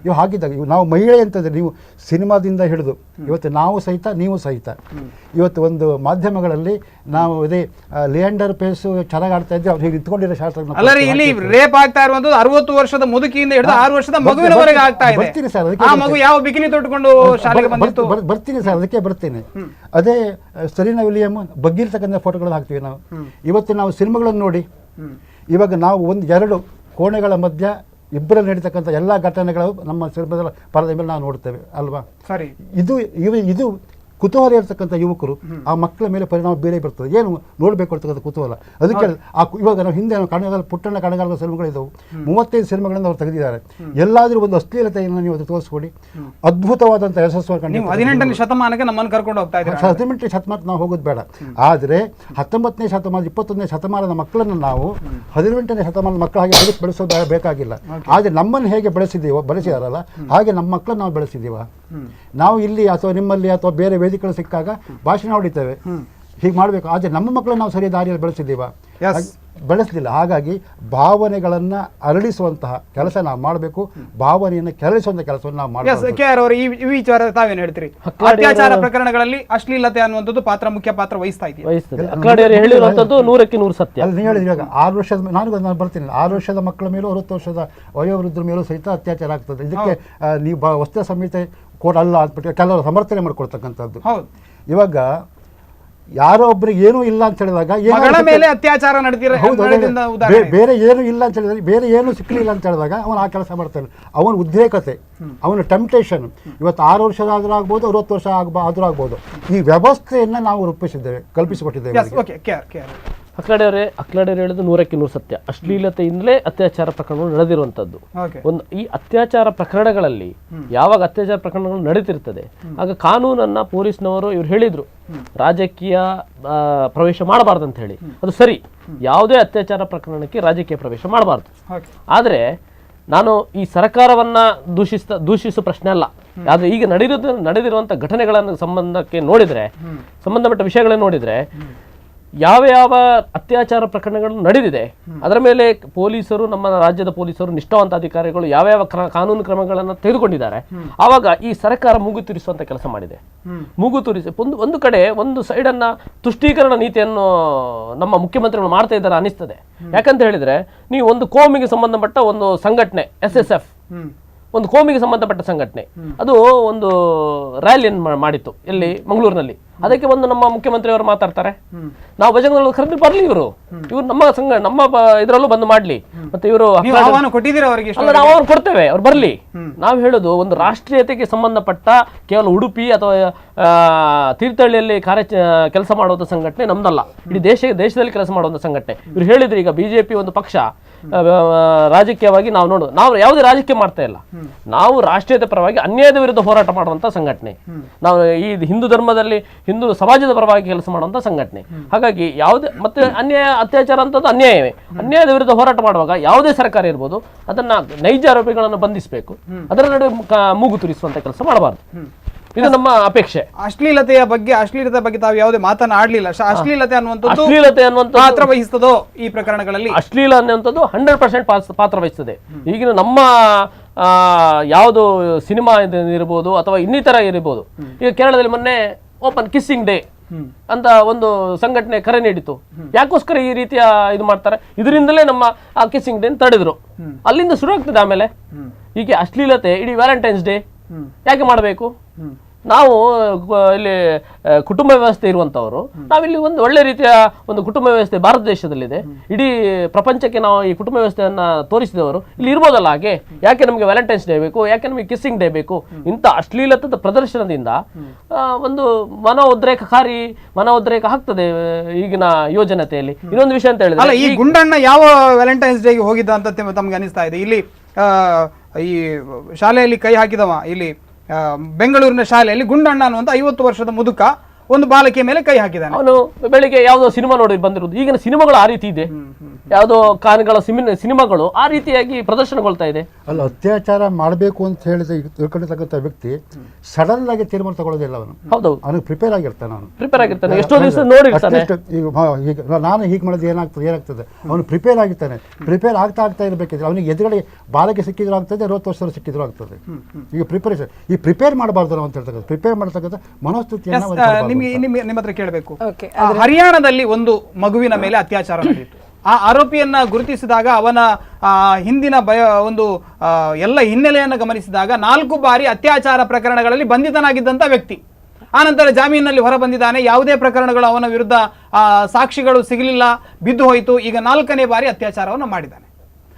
ಇವು ಹಾಗಿದ್ದಾಗ ನಾವು ಮಹಿಳೆ ಅಂತಂದರೆ, ನೀವು ಸಿನಿಮಾದಿಂದ ಹಿಡಿದು ಇವತ್ತು ನಾವು ಸಹಿತ ನೀವು ಸಹಿತ ಇವತ್ತು ಒಂದು ಮಾಧ್ಯಮಗಳಲ್ಲಿ ನಾವು ಇದೇ ಲಿಯಾಂಡರ್ ಪೇಸು ಚೆನ್ನಾಗಾಡ್ತಾ ಇದ್ದೆ, ಅವ್ರು ಹೀಗೆ ನಿಂತ್ಕೊಂಡಿರೋ ಶಾಸ್ತ್ರ ರೇಪ್ ಆಗ್ತಾ ಇರುವಂತದ್ದು 60 ವರ್ಷದ ಮುದುಕಿಯಿಂದ ಹಿಡಿದು 6 ವರ್ಷದ ಮಗುವಿನವರೆಗೆ ಆಗ್ತಾ ಇದೆ. ಬರ್ತೀನಿ ಸರ್, ಅದಕ್ಕೆ ಮಗು ಯಾವ ಬಿಕಿನಿ ತೊಟ್ಟುಕೊಂಡು ಶಾಲೆಗೆ ಬಂದಿತ್ತು. ಬರ್ತೀನಿ ಸರ್, ಅದಕ್ಕೆ ಬರ್ತೀನಿ. ಅದೇ ಸರೀನಾ ವಿಲಿಯಮ್ ಬಗ್ಗಿರ್ತಕ್ಕಂಥ ಫೋಟೋಗಳನ್ನು ಹಾಕ್ತೀವಿ ನಾವು. ಇವತ್ತು ನಾವು ಸಿನಿಮಾಗಳನ್ನು ನೋಡಿ, ಇವಾಗ ನಾವು 1-2 ಕೋಣೆಗಳ ಮಧ್ಯ ಇಬ್ಬರಲ್ಲಿ ನಡೀತಕ್ಕಂಥ ಎಲ್ಲ ಘಟನೆಗಳು ನಮ್ಮ ಸಿನಿಮಾದ ಪರದೆ ಮೇಲೆ ನಾವು ನೋಡ್ತೇವೆ ಅಲ್ವಾ? ಸರಿ. ಇದು ಕುತೂಹಲ ಇರ್ತಕ್ಕಂಥ ಯುವಕರು ಆ ಮಕ್ಕಳ ಮೇಲೆ ಪರಿಣಾಮ ಬೇರೆ ಬರ್ತದೆ. ಏನು ನೋಡಬೇಕು ಅಂತಕ್ಕಂಥ ಕುತೂಹಲ. ಅದಕ್ಕೆ ಇವಾಗ ನಾವು ಹಿಂದೆ ಪುಟ್ಟಣ್ಣ ಕಣಗಾಲದ ಸಿನಿಮಾಗಳಿದ್ದವು, 35 ಸಿನಿಮಾಗಳನ್ನು ಅವ್ರು ತೆಗೆದಿದ್ದಾರೆ. ಎಲ್ಲಾದರೂ ಒಂದು ಅಶ್ಲೀಲತೆಯನ್ನು ನೀವು ಅದು ತೋರಿಸ್ಕೊಡಿ. ಅದ್ಭುತವಾದಂಥ ಯಶಸ್ಸು. 18ನೇ ಶತಮಾನಕ್ಕೆ ನಮ್ಮನ್ನು ಕರ್ಕೊಂಡು ಹೋಗ್ತಾ ಇದ್ದಾರೆ. 18ನೇ ಶತಮಾನಕ್ಕೆ ನಾವು ಹೋಗೋದು ಬೇಡ. ಆದರೆ 19ನೇ ಶತಮಾನ 21ನೇ ಶತಮಾನದ ಮಕ್ಕಳನ್ನು ನಾವು 18ನೇ ಶತಮಾನದ ಮಕ್ಕಳ ಹಾಗೆ ಬೆಳೆಸೋದು ಬೇಕಾಗಿಲ್ಲ. ಆದರೆ ನಮ್ಮನ್ನು ಹೇಗೆ ಬೆಳೆಸಿದಾರಲ್ಲ ಹಾಗೆ ನಮ್ಮ ಮಕ್ಕಳನ್ನು ನಾವು ಬೆಳೆಸಿದ್ದೀವ. ನಾವು ಇಲ್ಲಿ ಅಥವಾ ನಿಮ್ಮಲ್ಲಿ ಅಥವಾ ಬೇರೆ ವೇದಿಕೆಗಳು ಸಿಕ್ಕಾಗ ಭಾಷಣ ಹೊಡಿತೇವೆ, ಹೀಗೆ ಮಾಡಬೇಕು. ಆದರೆ ನಮ್ಮ ಮಕ್ಕಳನ್ನು ನಾವು ಸರಿಯಾದ ದಾರಿಯಲ್ಲಿ ಬೆಳೆಸಿದ್ದೀವ? ಬೆಳೆಸಲಿಲ್ಲ. ಹಾಗಾಗಿ ಭಾವನೆಗಳನ್ನು ಅರಳಿಸುವಂತಹ ಕೆಲಸ ನಾವು ಮಾಡಬೇಕು. ಭಾವನೆಯನ್ನು ಕೆರಳಿಸುವಂತಹ ಕೆಲಸವನ್ನು ನಾವು ಮಾಡಬೇಕು. ಈ ವಿಚಾರ ತಾವೇನು ಹೇಳ್ತೀರಿ? ಅತ್ಯಾಚಾರ ಪ್ರಕರಣಗಳಲ್ಲಿ ಅಶ್ಲೀಲತೆ ಅನ್ನುವಂಥದ್ದು ಮುಖ್ಯ ಪಾತ್ರ ವಹಿಸ್ತಾ ಇದೆ. 100% ಸತ್ಯ. ಅಲ್ಲಿ ನೀವು ಹೇಳಿದ್ರೆ ಇವಾಗ 6 ವರ್ಷದ ನಾನು ಬರ್ತೀನಿ, 6 ವರ್ಷದ ಮಕ್ಕಳ ಮೇಲೂ 60 ವರ್ಷದ ವಯೋವೃದ್ಧರ ಮೇಲೂ ಸಹಿತ ಅತ್ಯಾಚಾರ ಆಗ್ತದೆ. ಇದಕ್ಕೆ ನೀವು ವಸ್ತು ಸಂಹಿತೆ ಕೋಡ್ ಅಲ್ಲ ಅಂದ್ಬಿಟ್ಟು ಕೆಲವರು ಸಮರ್ಥನೆ ಮಾಡ್ಕೊಳ್ತಕ್ಕಂಥದ್ದು. ಇವಾಗ ಯಾರೋ ಒಬ್ರಿಗೆ ಏನೂ ಇಲ್ಲ ಅಂತ ಹೇಳಿದಾಗ ಅತ್ಯಾಚಾರ ಬೇರೆ ಏನು ಇಲ್ಲ ಅಂತ ಹೇಳಿದ್ರೆ, ಬೇರೆ ಏನು ಸಿಕ್ಕಲಿಲ್ಲ ಅಂತ ಹೇಳಿದಾಗ ಅವನು ಆ ಕೆಲಸ ಮಾಡ್ತಾನೆ. ಅವನ ಉದ್ರೇಕತೆ, ಅವನ ಟೆಂಪ್ಟೇಷನ್ ಇವತ್ತು 6 ವರ್ಷದ ಆದರೂ ಆಗ್ಬೋದು, 60 ವರ್ಷ ಆದರೂ ಆಗ್ಬೋದು. ಈ ವ್ಯವಸ್ಥೆಯನ್ನು ನಾವು ರೂಪಿಸಿದ್ದೇವೆ, ಕಲ್ಪಿಸಿಕೊಟ್ಟಿದ್ದೇವೆ. ಅಕ್ಲಾಡಿಯವರು ಹೇಳಿದ್ದು 100% ಸತ್ಯ. ಅಶ್ಲೀಲತೆಯಿಂದಲೇ ಅತ್ಯಾಚಾರ ಪ್ರಕರಣಗಳು ನಡೆದಿರುವಂತದ್ದು. ಈ ಅತ್ಯಾಚಾರ ಪ್ರಕರಣಗಳಲ್ಲಿ ಯಾವಾಗ ಅತ್ಯಾಚಾರ ಪ್ರಕರಣಗಳು ನಡೀತಿರ್ತದೆ ಆಗ ಕಾನೂನನ್ನ ಪೊಲೀಸ್ನವರು ಇವ್ರು ಹೇಳಿದ್ರು ರಾಜಕೀಯ ಪ್ರವೇಶ ಮಾಡಬಾರ್ದು ಅಂತ ಹೇಳಿ. ಅದು ಸರಿ, ಯಾವುದೇ ಅತ್ಯಾಚಾರ ಪ್ರಕರಣಕ್ಕೆ ರಾಜಕೀಯ ಪ್ರವೇಶ ಮಾಡಬಾರ್ದು. ಆದ್ರೆ ನಾನು ಈ ಸರ್ಕಾರವನ್ನ ದೂಷಿಸೋ ಪ್ರಶ್ನೆ ಅಲ್ಲ. ಆದ್ರೆ ಈಗ ನಡೆದಿರುವಂತ ಘಟನೆಗಳನ್ನು ಸಂಬಂಧಪಟ್ಟ ವಿಷಯಗಳನ್ನು ನೋಡಿದ್ರೆ ಯಾವ ಅತ್ಯಾಚಾರ ಪ್ರಕರಣಗಳು ನಡೆದಿದೆ ಅದರ ಮೇಲೆ ಪೊಲೀಸರು, ನಮ್ಮ ರಾಜ್ಯದ ಪೊಲೀಸರು, ನಿಷ್ಠಾವಂತ ಅಧಿಕಾರಿಗಳು ಯಾವ ಕಾನೂನು ಕ್ರಮಗಳನ್ನು ತೆಗೆದುಕೊಂಡಿದ್ದಾರೆ. ಆವಾಗ ಈ ಸರ್ಕಾರ ಮೂಗು ತುರಿಸುವಂತ ಕೆಲಸ ಮಾಡಿದೆ. ಮೂಗು ತುರಿಸಿ ಒಂದು ಕಡೆ ಒಂದು ಸೈಡ್ ಅನ್ನ ತುಷ್ಟೀಕರಣ ನೀತಿಯನ್ನು ನಮ್ಮ ಮುಖ್ಯಮಂತ್ರಿಗಳು ಮಾಡ್ತಾ ಇದ್ದಾರೆ ಅನಿಸ್ತದೆ. ಯಾಕಂತ ಹೇಳಿದ್ರೆ, ನೀವು ಒಂದು ಕೋಮಿಗೆ ಸಂಬಂಧಪಟ್ಟ ಒಂದು ಸಂಘಟನೆ SSF, ಒಂದು ಕೋಮಿಗೆ ಸಂಬಂಧಪಟ್ಟ ಸಂಘಟನೆ, ಅದು ಒಂದು ರ್ಯಾಲಿಯನ್ನು ಮಾಡಿತ್ತು ಎಲ್ಲಿ ಮಂಗಳೂರಿನಲ್ಲಿ. ಅದಕ್ಕೆ ಒಂದು ನಮ್ಮ ಮುಖ್ಯಮಂತ್ರಿ ಅವರು ಮಾತಾಡ್ತಾರೆ, ನಾವು ಬಜರಂಗ ಕರೆದು ಬರ್ಲಿ, ಇವರು ನಮ್ಮ ಇದರಲ್ಲೂ ಬಂದು ಮಾಡ್ಲಿ, ಮತ್ತೆ ಇವರು ನಾವು ಅವ್ರು ಕೊಡ್ತೇವೆ, ಅವ್ರು ಬರ್ಲಿ. ನಾವು ಹೇಳೋದು ಒಂದು ರಾಷ್ಟ್ರೀಯತೆಗೆ ಸಂಬಂಧಪಟ್ಟ ಕೇವಲ ಉಡುಪಿ ಅಥವಾ ತೀರ್ಥಹಳ್ಳಿಯಲ್ಲಿ ಕೆಲಸ ಮಾಡುವಂತ ಸಂಘಟನೆ ನಮ್ದಲ್ಲ, ಇಡೀ ದೇಶದಲ್ಲಿ ಕೆಲಸ ಮಾಡುವಂತ ಸಂಘಟನೆ. ಇವ್ರು ಹೇಳಿದ್ರೆ ಈಗ ಬಿಜೆಪಿ ಒಂದು ಪಕ್ಷ ರಾಜಕೀಯವಾಗಿ ನಾವು ಯಾವುದೇ ರಾಜಕೀಯ ಮಾಡ್ತಾ ಇಲ್ಲ, ನಾವು ರಾಷ್ಟ್ರೀಯತೆ ಪರವಾಗಿ ಅನ್ಯಾಯದ ವಿರುದ್ಧ ಹೋರಾಟ ಮಾಡುವಂತ ಸಂಘಟನೆ. ನಾವು ಈ ಹಿಂದೂ ಧರ್ಮದಲ್ಲಿ ಹಿಂದೂ ಸಮಾಜದ ಪರವಾಗಿ ಕೆಲಸ ಮಾಡುವಂತ ಸಂಘಟನೆ. ಹಾಗಾಗಿ ಯಾವುದೇ ಮತ್ತೆ ಅತ್ಯಾಚಾರ ಅಂತದ್ದು ಅನ್ಯಾಯವೇ. ಅನ್ಯಾಯದ ವಿರುದ್ಧ ಹೋರಾಟ ಮಾಡುವಾಗ ಯಾವುದೇ ಸರ್ಕಾರ ಇರ್ಬೋದು ಅದನ್ನ ನೈಜ ಆರೋಪಿಗಳನ್ನು ಬಂಧಿಸಬೇಕು, ಅದರ ನಡುವೆ ಮೂಗು ತುರಿಸುವಂತ ಕೆಲಸ ಮಾಡಬಾರ್ದು. ಇದು ನಮ್ಮ ಅಪೇಕ್ಷೆ. ಅಶ್ಲೀಲತೆ ಬಗ್ಗೆ ತಾವು ಯಾವುದೇ ಮಾತನಾಡಲಿಲ್ಲ. ಅಶ್ಲೀಲತೆ ಅನ್ನುವಂಥದ್ದು ಪಾತ್ರ ವಹಿಸ್ತದೋ ಈ ಪ್ರಕರಣಗಳಲ್ಲಿ? ಅಶ್ಲೀಲ ಅನ್ನುವಂಥದ್ದು 100% ಪಾತ್ರ ವಹಿಸ್ತದೆ. ಈಗಿನ ನಮ್ಮ ಯಾವುದು ಸಿನಿಮಾ ಇರ್ಬೋದು ಅಥವಾ ಇನ್ನಿತರ ಇರ್ಬೋದು. ಈಗ ಕೇರಳದಲ್ಲಿ ಮೊನ್ನೆ ಓಪನ್ ಕಿಸ್ಸಿಂಗ್ ಡೇ ಅಂತ ಒಂದು ಸಂಘಟನೆ ಕರೆ ನೀಡಿತು. ಯಾಕೋಸ್ಕರ ಈ ರೀತಿಯ ಇದು ಮಾಡ್ತಾರೆ? ಇದರಿಂದಲೇ ನಮ್ಮ ಆ ಕಿಸ್ಸಿಂಗ್ ಡೇ ತಡೆದ್ರು. ಅಲ್ಲಿಂದ ಶುರು ಆಗ್ತದೆ. ಆಮೇಲೆ ಹೀಗೆ ಅಶ್ಲೀಲತೆ ಇಡೀ ವ್ಯಾಲೆಂಟೈನ್ಸ್ ಡೇ ಯಾಕೆ ಮಾಡಬೇಕು? ನಾವು ಇಲ್ಲಿ ಕುಟುಂಬ ವ್ಯವಸ್ಥೆ ಇರುವಂತವರು, ನಾವಿಲ್ಲಿ ಒಂದು ಒಳ್ಳೆ ರೀತಿಯ ಒಂದು ಕುಟುಂಬ ವ್ಯವಸ್ಥೆ ಭಾರತ ದೇಶದಲ್ಲಿದೆ. ಇಡೀ ಪ್ರಪಂಚಕ್ಕೆ ನಾವು ಈ ಕುಟುಂಬ ವ್ಯವಸ್ಥೆಯನ್ನ ತೋರಿಸಿದವರು ಇಲ್ಲಿ ಇರ್ಬೋದಲ್ಲ. ಹಾಗೆ ಯಾಕೆ ನಮಗೆ ವ್ಯಾಲೆಂಟೈನ್ಸ್ ಡೇ ಬೇಕು, ಯಾಕೆ ನಮಗೆ ಕಿಸ್ಸಿಂಗ್ ಡೇ ಬೇಕು? ಇಂಥ ಅಶ್ಲೀಲತದ ಪ್ರದರ್ಶನದಿಂದ ಒಂದು ಮನ ಉದ್ರೇಕ ಆಗ್ತದೆ ಈಗಿನ ಯುವಜನತೆಯಲ್ಲಿ. ಇನ್ನೊಂದು ವಿಷಯ ಅಂತ ಹೇಳಿದ್ರೆ, ಈ ಗುಂಡಣ್ಣ ಯಾವ ವ್ಯಾಲೆಂಟೈನ್ಸ್ ಡೇಗೆ ಹೋಗಿದ್ದ ಅಂತ ತಮ್ಗೆ ಅನಿಸ್ತಾ ಇದೆ? ಇಲ್ಲಿ ಈ ಶಾಲೆಯಲ್ಲಿ ಕೈ ಹಾಕಿದವ, ಇಲ್ಲಿ ಬೆಂಗಳೂರಿನ ಶಾಲೆಯಲ್ಲಿ ಗುಂಡಣ್ಣ ಅನ್ನುವಂತ 50 ವರ್ಷದ ಮುದುಕ ಒಂದು ಬಾಲಕಿಯ ಮೇಲೆ ಕೈ ಹಾಕಿದ್ದಾನೆ. ಅವನು ಬೆಳಿಗ್ಗೆ ಯಾವುದೋ ಸಿನಿಮಾ ನೋಡಿ ಬಂದಿರೋದು. ಈಗಿನ ಸಿನಿಮಾಗಳು ಆ ರೀತಿ ಇದೆ, ಯಾವುದೋ ಕಾನ್ಗಳ ಸಿನಿಮಾಗಳು ಆ ರೀತಿಯಾಗಿ ಪ್ರದರ್ಶನಗೊಳ್ತಾ ಇದೆ. ಅಲ್ಲ, ಅತ್ಯಾಚಾರ ಮಾಡಬೇಕು ಅಂತ ಹೇಳಿದ ತಿಳ್ಕೊಂಡಿರ್ತಕ್ಕಂಥ ವ್ಯಕ್ತಿ ಸಡನ್ ಆಗಿ ತೀರ್ಮಾನ ತಗೊಳ್ಳೋದಿಲ್ಲ. ಅವನು ಪ್ರಿಪೇರ್ ಆಗಿರ್ತಾನೆ, ಎಷ್ಟೋ ದಿವಸ ನೋಡಿರ್ತಾನೆ. ಈಗ ನಾನು ಹೀಗೆ ಮಾಡೋದು ಏನಾಗ್ತದೆ ಅವನು ಪ್ರಿಪೇರ್ ಆಗಿರ್ತಾನೆ. ಪ್ರಿಪೇರ್ ಆಗ್ತಾ ಇರಬೇಕಿದ್ರೆ ಅವನಿಗೆ ಎದುರುಗಡೆ ಬಾಲಕ್ಕೆ ಸಿಕ್ಕಿದ್ರು ಆಗ್ತದೆ, 60 ವರ್ಷ ಸಿಕ್ಕಿದ್ರು ಆಗ್ತದೆ. ಈಗ ಪ್ರಿಪೇರ್ ಮಾಡಬಾರ್ದು ನಾವು ಅಂತ ಹೇಳ್ತಕ್ಕಂಥ, ಪ್ರಿಪೇರ್ ಮಾಡ್ತಕ್ಕಂಥ ಮನೋಸ್ಥಿತಿಯನ್ನು ನಿಮ್ಮ ಹತ್ರ ಕೇಳಬೇಕು. ಹರಿಯಾಣದಲ್ಲಿ ಒಂದು ಮಗುವಿನ ಮೇಲೆ ಅತ್ಯಾಚಾರ ನಡೆಯಿತು. ಆ ಆರೋಪಿಯನ್ನ ಗುರುತಿಸಿದಾಗ ಅವನ ಹಿಂದಿನ ಎಲ್ಲ ಹಿನ್ನೆಲೆಯನ್ನು ಗಮನಿಸಿದಾಗ 4 ಬಾರಿ ಅತ್ಯಾಚಾರ ಪ್ರಕರಣಗಳಲ್ಲಿ ಬಂಧಿತನಾಗಿದ್ದಂತ ವ್ಯಕ್ತಿ. ಆನಂತರ ಜಾಮೀನಿನಲ್ಲಿ ಹೊರ ಬಂದಿದ್ದಾನೆ. ಯಾವುದೇ ಪ್ರಕರಣಗಳು ಅವನ ವಿರುದ್ಧ ಸಾಕ್ಷಿಗಳು ಸಿಗಲಿಲ್ಲ, ಬಿದ್ದು ಹೋಯಿತು. ಈಗ 4ನೇ ಬಾರಿ ಅತ್ಯಾಚಾರವನ್ನು ಮಾಡಿದ್ದಾನೆ.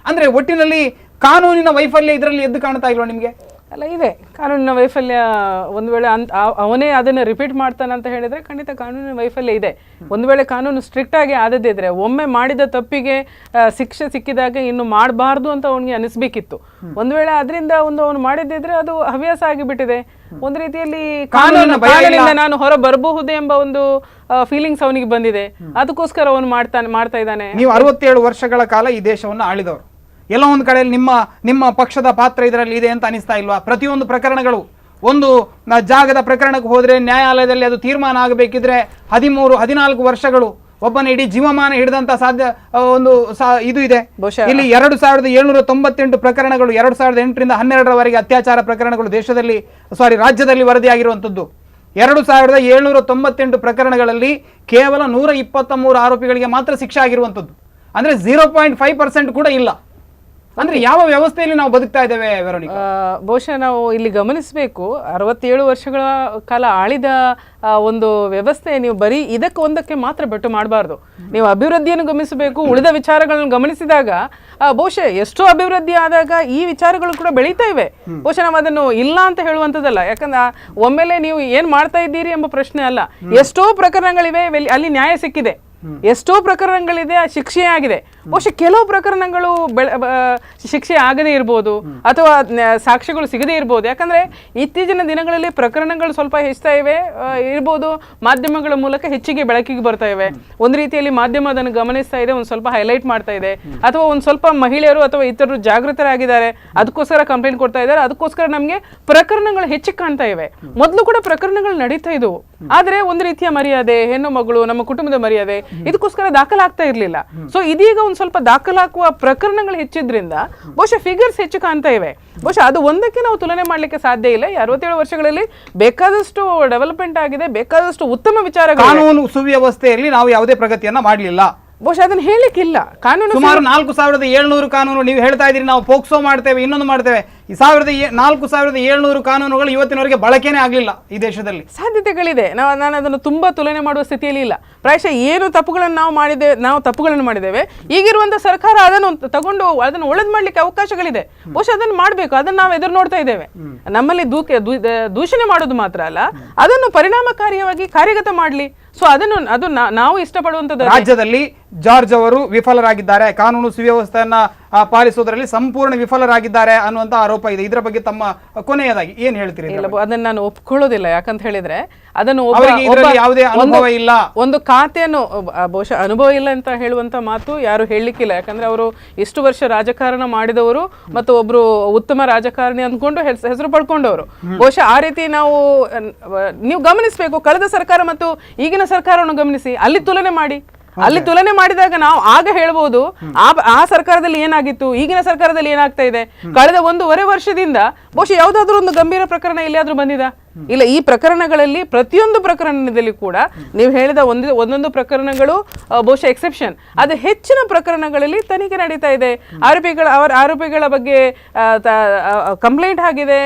ಅಂದ್ರೆ ಒಟ್ಟಿನಲ್ಲಿ ಕಾನೂನಿನ ವೈಫಲ್ಯ ಇದರಲ್ಲಿ ಎದ್ದು ಕಾಣ್ತಾ ಇಲ್ವಾ ನಿಮಗೆ? ಅಲ್ಲ, ಇದೆ ಕಾನೂನಿನ ವೈಫಲ್ಯ. ಒಂದು ವೇಳೆ ಅವನೇ ಅದನ್ನು ರಿಪೀಟ್ ಮಾಡ್ತಾನೆ ಅಂತ ಹೇಳಿದ್ರೆ ಖಂಡಿತ ಕಾನೂನಿನ ವೈಫಲ್ಯ ಇದೆ. ಒಂದು ವೇಳೆ ಕಾನೂನು ಸ್ಟ್ರಿಕ್ಟ್ ಆಗಿ ಆದದಿದ್ರೆ, ಒಮ್ಮೆ ಮಾಡಿದ ತಪ್ಪಿಗೆ ಶಿಕ್ಷೆ ಸಿಕ್ಕಿದಾಗ ಇನ್ನು ಮಾಡಬಾರ್ದು ಅಂತ ಅವನಿಗೆ ಅನಿಸ್ಬೇಕಿತ್ತು. ಒಂದು ವೇಳೆ ಅದರಿಂದ ಅವನು ಮಾಡಿದ್ದಿದ್ರೆ ಅದು ಹವ್ಯಾಸ ಆಗಿಬಿಟ್ಟಿದೆ. ಒಂದು ರೀತಿಯಲ್ಲಿ ಕಾನೂನಿನಿಂದ ನಾನು ಹೊರ ಬರಬಹುದೇ ಎಂಬ ಒಂದು ಫೀಲಿಂಗ್ಸ್ ಅವನಿಗೆ ಬಂದಿದೆ. ಅದಕ್ಕೋಸ್ಕರ ಅವನು ಮಾಡ್ತಾ ಇದ್ದಾನೆ. ನೀವು 67 ವರ್ಷಗಳ ಕಾಲ ಈ ದೇಶವನ್ನು ಆಳಿದವರು. ಎಲ್ಲೋ ಒಂದು ಕಡೆಯಲ್ಲಿ ನಿಮ್ಮ ಪಕ್ಷದ ಪಾತ್ರ ಇದರಲ್ಲಿ ಇದೆ ಅಂತ ಅನಿಸ್ತಾ ಇಲ್ವಾ? ಪ್ರತಿಯೊಂದು ಪ್ರಕರಣಗಳು, ಒಂದು ಜಾಗದ ಪ್ರಕರಣಕ್ಕೆ ಹೋದ್ರೆ ನ್ಯಾಯಾಲಯದಲ್ಲಿ ಅದು ತೀರ್ಮಾನ ಆಗಬೇಕಿದ್ರೆ 13-14 ವರ್ಷಗಳು, ಒಬ್ಬನ ಇಡೀ ಜೀವಮಾನ ಹಿಡಿದಂತ ಇದು ಇದೆ. ಇಲ್ಲಿ 2798 ಪ್ರಕರಣಗಳು 2008ರಿಂದ 2012ರವರೆಗೆ ಅತ್ಯಾಚಾರ ಪ್ರಕರಣಗಳು ರಾಜ್ಯದಲ್ಲಿ ವರದಿಯಾಗಿರುವಂತದ್ದು. 2798 ಪ್ರಕರಣಗಳಲ್ಲಿ ಕೇವಲ 123 ಆರೋಪಿಗಳಿಗೆ ಮಾತ್ರ ಶಿಕ್ಷೆ ಆಗಿರುವಂತದ್ದು. ಅಂದ್ರೆ 0.5% ಕೂಡ ಇಲ್ಲ. ಅಂದ್ರೆ ಯಾವ ವ್ಯವಸ್ಥೆಯಲ್ಲಿ ನಾವು ಬದುಕ್ತಾ ಇದ್ದೇವೆ ವೆರೋನಿಕಾ? ಬಹುಶಃ ನಾವು ಇಲ್ಲಿ ಗಮನಿಸಬೇಕು, 67 ವರ್ಷಗಳ ಕಾಲ ಆಳಿದ ಒಂದು ವ್ಯವಸ್ಥೆ ನೀವು ಬರೀ ಒಂದಕ್ಕೆ ಮಾತ್ರ ಬೆಟ್ಟು ಮಾಡಬಾರ್ದು. ನೀವು ಅಭಿವೃದ್ಧಿಯನ್ನು ಗಮನಿಸಬೇಕು. ಉಳಿದ ವಿಚಾರಗಳನ್ನು ಗಮನಿಸಿದಾಗ ಬಹುಶಃ ಎಷ್ಟೋ ಅಭಿವೃದ್ಧಿ ಆದಾಗ ಈ ವಿಚಾರಗಳು ಕೂಡ ಬೆಳೀತಾ ಇವೆ. ಬಹುಶಃ ನಾವು ಅದನ್ನು ಇಲ್ಲ ಅಂತ ಹೇಳುವಂಥದ್ದಲ್ಲ. ಯಾಕಂದ್ರೆ ಒಮ್ಮೆಲೆ ನೀವು ಏನ್ ಮಾಡ್ತಾ ಇದ್ದೀರಿ ಎಂಬ ಪ್ರಶ್ನೆ ಅಲ್ಲ. ಎಷ್ಟೋ ಪ್ರಕರಣಗಳಿವೆ, ಅಲ್ಲಿ ನ್ಯಾಯ ಸಿಕ್ಕಿದೆ. ಎಷ್ಟೋ ಪ್ರಕರಣಗಳಿದೆ, ಶಿಕ್ಷೆ ಆಗಿದೆ. ಬಹುಶಃ ಕೆಲವು ಪ್ರಕರಣಗಳು ಶಿಕ್ಷೆ ಆಗದೇ ಇರ್ಬೋದು, ಅಥವಾ ಸಾಕ್ಷ್ಯಗಳು ಸಿಗದೇ ಇರ್ಬೋದು. ಯಾಕಂದ್ರೆ ಇತ್ತೀಚಿನ ದಿನಗಳಲ್ಲಿ ಪ್ರಕರಣಗಳು ಸ್ವಲ್ಪ ಹೆಚ್ಚುತ್ತಾ ಇವೆ ಇರ್ಬೋದು, ಮಾಧ್ಯಮಗಳ ಮೂಲಕ ಹೆಚ್ಚಿಗೆ ಬೆಳಕಿಗೆ ಬರ್ತಾ ಇವೆ. ಒಂದು ರೀತಿಯಲ್ಲಿ ಮಾಧ್ಯಮ ಅದನ್ನು ಗಮನಿಸ್ತಾ ಇದೆ, ಒಂದು ಸ್ವಲ್ಪ ಹೈಲೈಟ್ ಮಾಡ್ತಾ ಇದೆ, ಅಥವಾ ಒಂದು ಸ್ವಲ್ಪ ಮಹಿಳೆಯರು ಅಥವಾ ಇತರರು ಜಾಗೃತರಾಗಿದ್ದಾರೆ, ಅದಕ್ಕೋಸ್ಕರ ಕಂಪ್ಲೇಂಟ್ ಕೊಡ್ತಾ ಇದ್ದಾರೆ. ಅದಕ್ಕೋಸ್ಕರ ನಮಗೆ ಪ್ರಕರಣಗಳು ಹೆಚ್ಚಿಗೆ ಕಾಣ್ತಾ ಇವೆ. ಮೊದಲು ಕೂಡ ಪ್ರಕರಣಗಳು ನಡೀತಾ ಇದ್ವು, ಆದ್ರೆ ಒಂದು ರೀತಿಯ ಮರ್ಯಾದೆ, ಹೆಣ್ಣು ಮಗಳು, ನಮ್ಮ ಕುಟುಂಬದ ಮರ್ಯಾದೆ, ಇದಕ್ಕೋಸ್ಕರ ದಾಖಲಾಗ್ತಾ ಇರ್ಲಿಲ್ಲ. ಸೊ ಇದೀಗ ಒಂದು ಸ್ವಲ್ಪ ದಾಖಲಾಗುವ ಪ್ರಕರಣಗಳು ಹೆಚ್ಚಿದ್ರಿಂದ ಬಹುಶಃ ಫಿಗರ್ಸ್ ಹೆಚ್ಚು ಕಾಣ್ತಾ ಇವೆ. ಬಹುಶಃ ಅದು ಒಂದಕ್ಕೆ ನಾವು ತುಲನೆ ಮಾಡ್ಲಿಕ್ಕೆ ಸಾಧ್ಯ ಇಲ್ಲ. 67 ವರ್ಷಗಳಲ್ಲಿ ಬೇಕಾದಷ್ಟು ಡೆವಲಪ್ಮೆಂಟ್ ಆಗಿದೆ, ಬೇಕಾದಷ್ಟು ಉತ್ತಮ ವಿಚಾರಗಳು. ಕಾನೂನು ಸುವ್ಯವಸ್ಥೆಯಲ್ಲಿ ನಾವು ಯಾವುದೇ ಪ್ರಗತಿಯನ್ನ ಮಾಡಲಿಲ್ಲ. ಬಹುಶಃ ಅದನ್ನ ಹೇಳಿಕ್ಕಿಲ್ಲ. ಕಾನೂನು ಸುಮಾರು 4700 ಕಾನೂನು ನೀವು ಹೇಳ್ತಾ ಇದ್ದೀರಿ, ನಾವು ಪೋಕ್ಸೋ ಮಾಡ್ತೇವೆ, ಇನ್ನೊಂದು ಮಾಡ್ತೇವೆ. ಈ 4700 ಕಾನೂನುಗಳು ಇವತ್ತಿನವರೆಗೆ ಬಳಕೆನೇ ಆಗಲಿಲ್ಲ ಈ ದೇಶದಲ್ಲಿ. ಸಾಧ್ಯತೆಗಳಿದೆ, ನಾನು ಅದನ್ನು ತುಂಬಾ ತುಲನೆ ಮಾಡುವ ಸ್ಥಿತಿಯಲ್ಲಿ ಇಲ್ಲ. ಪ್ರಾಯಶಃ ಏನು ತಪ್ಪುಗಳನ್ನು ನಾವು ತಪ್ಪುಗಳನ್ನು ಮಾಡಿದ್ದೇವೆ, ಈಗಿರುವಂತಹ ಸರ್ಕಾರ ಅದನ್ನು ತಗೊಂಡು ಅದನ್ನು ಒಳ್ಳೇದು ಮಾಡ್ಲಿಕ್ಕೆ ಅವಕಾಶಗಳಿದೆ. ಬಹುಶಃ ಅದನ್ನು ಮಾಡಬೇಕು. ಅದನ್ನು ನಾವು ಎದುರು ನೋಡ್ತಾ ಇದ್ದೇವೆ. ನಮ್ಮಲ್ಲಿ ದೂಷಣೆ ಮಾಡೋದು ಮಾತ್ರ ಅಲ್ಲ, ಅದನ್ನು ಪರಿಣಾಮಕಾರಿಯಾಗಿ ಕಾರ್ಯಗತ ಮಾಡಲಿ. ಸೊ ಅದು ನಾವು ಇಷ್ಟಪಡುವಂಥದ್ದು. ರಾಜ್ಯದಲ್ಲಿ ಜಾರ್ಜ್ ಅವರು ವಿಫಲರಾಗಿದ್ದಾರೆ, ಕಾನೂನು ಸುವ್ಯವಸ್ಥೆಯನ್ನ ಪಾಲಿಸುವುದರಲ್ಲಿ ಸಂಪೂರ್ಣ ವಿಫಲರಾಗಿದ್ದಾರೆ ಅನ್ನುವಂತ ಆರೋಪ ಇದೆ. ಇದರ ಬಗ್ಗೆ ತಮ್ಮ ಕೊನೆಯದಾಗಿ ಏನ್ ಹೇಳ್ತೀರಿ? ಅದನ್ನ ನಾನು ಒಪ್ಕೊಳ್ಳೋದಿಲ್ಲ. ಯಾಕಂತ ಹೇಳಿದ್ರೆ ಅದನ್ನು ಯಾವುದೇ ಅನುಭವ ಇಲ್ಲ, ಒಂದು ಖಾತೆಯನ್ನು ಬಹುಶಃ ಅನುಭವ ಇಲ್ಲ ಅಂತ ಹೇಳುವಂತ ಮಾತು ಯಾರು ಹೇಳಲಿಕ್ಕಿಲ್ಲ. ಯಾಕಂದ್ರೆ ಅವರು ಇಷ್ಟು ವರ್ಷ ರಾಜಕಾರಣ ಮಾಡಿದವರು ಮತ್ತು ಒಬ್ರು ಉತ್ತಮ ರಾಜಕಾರಣಿ ಅಂದ್ಕೊಂಡು ಹೆಸರು ಪಡ್ಕೊಂಡವರು. ಬಹುಶಃ ಆ ರೀತಿ ನೀವು ಗಮನಿಸಬೇಕು. ಕಳೆದ ಸರ್ಕಾರ ಮತ್ತು ಈಗಿನ ಸರ್ಕಾರವನ್ನು ಗಮನಿಸಿ, ಅಲ್ಲಿ ತುಲನೆ ಮಾಡಿ. ಅಲ್ಲಿ ತುಲನೆ ಮಾಡಿದಾಗ ನಾವು ಆಗ ಹೇಳ್ಬೋದು ಆ ಸರ್ಕಾರದಲ್ಲಿ ಏನಾಗಿತ್ತು, ಈಗಿನ ಸರ್ಕಾರದಲ್ಲಿ ಏನಾಗ್ತಾ ಇದೆ. ಕಳೆದ 1.5 ವರ್ಷದಿಂದ ಬಹುಶಃ ಯಾವ್ದಾದ್ರು ಒಂದು ಗಂಭೀರ ಪ್ರಕರಣ ಎಲ್ಲಿಯಾದ್ರೂ ಬಂದಿದ? ಇಲ್ಲ ಈ ಪ್ರಕರಣಗಳಲ್ಲಿ ಪ್ರತಿಯೊಂದು ಪ್ರಕರಣದಲ್ಲಿ ಕೂಡ ನೀವು ಹೇಳಿದ ಒಂದೊಂದು ಪ್ರಕರಣಗಳು ಬಹುಶಃ ಎಕ್ಸೆಪ್ಷನ್, ಅದು ಹೆಚ್ಚಿನ ಪ್ರಕರಣಗಳಲ್ಲಿ ತನಿಖೆ ನಡೀತಾ ಇದೆ. ಆರೋಪಿಗಳ ಬಗ್ಗೆ ಕಂಪ್ಲೇಂಟ್ ಆಗಿದೆ,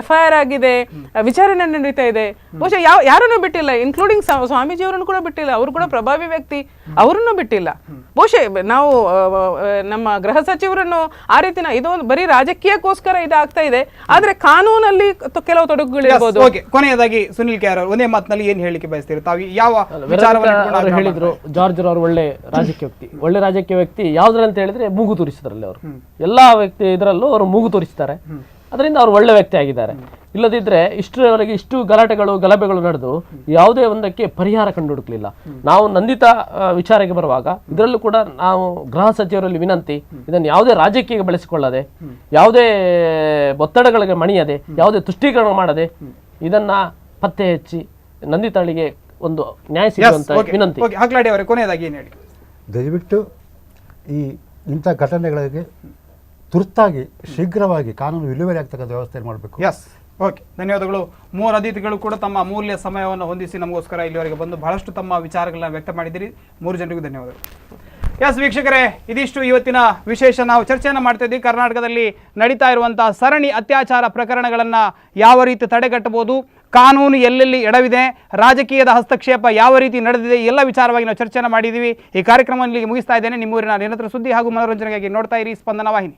FIR ಆಗಿದೆ, ವಿಚಾರಣೆ ನಡೀತಾ ಇದೆ. ಬಹುಶಃ ಯಾರನ್ನೂ ಬಿಟ್ಟಿಲ್ಲ, ಇನ್ಕ್ಲೂಡಿಂಗ್ ಸ್ವಾಮೀಜಿಯವರನ್ನು ಕೂಡ ಬಿಟ್ಟಿಲ್ಲ. ಅವರು ಕೂಡ ಪ್ರಭಾವಿ ವ್ಯಕ್ತಿ, ಅವರನ್ನು ಬಿಟ್ಟಿಲ್ಲ. ಬಹುಶಃ ನಾವು ನಮ್ಮ ಗೃಹ ಸಚಿವರನ್ನು ಆ ರೀತಿ ಇದು ಬರೀ ರಾಜಕೀಯಕ್ಕೋಸ್ಕರ ಇದಾಗ್ತಾ ಇದೆ, ಆದ್ರೆ ಕಾನೂನಲ್ಲಿ ಕೆಲವು ತೊಡಕುಗಳಿರ್ಬೋದು. ಕೊನೆಯದಾಗಿ ಸುನಿಲ್ ಕೆ ಆರ್ ಒಂದೇ ಮಾತಿನಲ್ಲಿ ಏನ್ ಹೇಳಿಕೆ ಬಯಸ್ತೀರಿ ತಾವು? ಯಾವ ಹೇಳಿದ್ರು ಜಾರ್ಜ್ ಅವರು ಒಳ್ಳೆ ರಾಜಕೀಯ ವ್ಯಕ್ತಿ ಯಾವ್ದ್ರಂತ ಹೇಳಿದ್ರೆ ಮೂಗು ತೋರಿಸಿದ್ರಲ್ಲಿ ಅವರು ಎಲ್ಲಾ ವ್ಯಕ್ತಿ ಇದರಲ್ಲೂ ಅವರು ಮೂಗು ತೋರಿಸ್ತಾರೆ. ಅದರಿಂದ ಅವರು ಒಳ್ಳೆ ವ್ಯಕ್ತಿ ಆಗಿದ್ದಾರೆ. ಇಲ್ಲದಿದ್ರೆ ಇಷ್ಟರವರೆಗೆ ಇಷ್ಟು ಗಲಭೆಗಳು ನಡೆದು ಯಾವುದೇ ಒಂದಕ್ಕೆ ಪರಿಹಾರ ಕಂಡುಹುಡುಕಲಿಲ್ಲ. ನಾವು ನಂದಿತಾ ವಿಚಾರಕ್ಕೆ ಬರುವಾಗ ಇದರಲ್ಲೂ ಕೂಡ ನಾವು ಗೃಹ ಸಚಿವರಲ್ಲಿ ವಿನಂತಿ, ಇದನ್ನು ಯಾವುದೇ ರಾಜಕೀಯ ಬಳಸಿಕೊಳ್ಳದೆ, ಯಾವುದೇ ಒತ್ತಡಗಳಿಗೆ ಮಣಿಯದೆ, ಯಾವುದೇ ತುಷ್ಟೀಕರಣ ಮಾಡದೆ ಇದನ್ನ ಪತ್ತೆ ಹಚ್ಚಿ ನಂದಿತಾಳಿಗೆ ಒಂದು ನ್ಯಾಯ ಸಿಗುವಂತ ವಿನಂತಿ. ಕೊನೆಯದಾಗಿ ಏನು ಹೇಳಿ? ದಯವಿಟ್ಟು ಇಂಥ ಘಟನೆಗಳಿಗೆ ತುರ್ತಾಗಿ ಶೀಘ್ರವಾಗಿ ಕಾನೂನು ವಿಲೇವಾರಿ ಆಗ್ತಕ್ಕಂಥ ವ್ಯವಸ್ಥೆ ಮಾಡಬೇಕು. ಓಕೆ, ಧನ್ಯವಾದಗಳು. ಮೂವರು ಅತಿಥಿಗಳು ಕೂಡ ತಮ್ಮ ಅಮೂಲ್ಯ ಸಮಯವನ್ನು ಹೊಂದಿಸಿ ನಮಗೋಸ್ಕರ ಇಲ್ಲಿವರೆಗೆ ಬಂದು ಬಹಳಷ್ಟು ತಮ್ಮ ವಿಚಾರಗಳನ್ನ ವ್ಯಕ್ತ ಮಾಡಿದ್ದೀರಿ. ಮೂರು ಜನರಿಗೂ ಧನ್ಯವಾದಗಳು. ವೀಕ್ಷಕರೇ, ಇದಿಷ್ಟು ಇವತ್ತಿನ ವಿಶೇಷ. ನಾವು ಚರ್ಚೆಯನ್ನು ಮಾಡ್ತಾ ಇದ್ದೀವಿ ಕರ್ನಾಟಕದಲ್ಲಿ ನಡೀತಾ ಇರುವಂತಹ ಸರಣಿ ಅತ್ಯಾಚಾರ ಪ್ರಕರಣಗಳನ್ನು ಯಾವ ರೀತಿ ತಡೆಗಟ್ಟಬಹುದು, ಕಾನೂನು ಎಲ್ಲೆಲ್ಲಿ ಎಡವಿದೆ, ರಾಜಕೀಯದ ಹಸ್ತಕ್ಷೇಪ ಯಾವ ರೀತಿ ನಡೆದಿದೆ, ಎಲ್ಲ ವಿಚಾರವಾಗಿ ನಾವು ಚರ್ಚೆಯನ್ನು ಮಾಡಿದ್ದೀವಿ. ಈ ಕಾರ್ಯಕ್ರಮವನ್ನು ಇಲ್ಲಿಗೆ ಮುಗಿಸ್ತಾ ಇದ್ದೇನೆ. ನಿಮ್ಮೂರಿನ ನಿರಂತರ ಸುದ್ದಿ ಹಾಗೂ ಮನೋರಂಜನೆಗಾಗಿ ನೋಡ್ತಾ ಇರಿ ಸ್ಪಂದನ ವಾಹಿನಿ.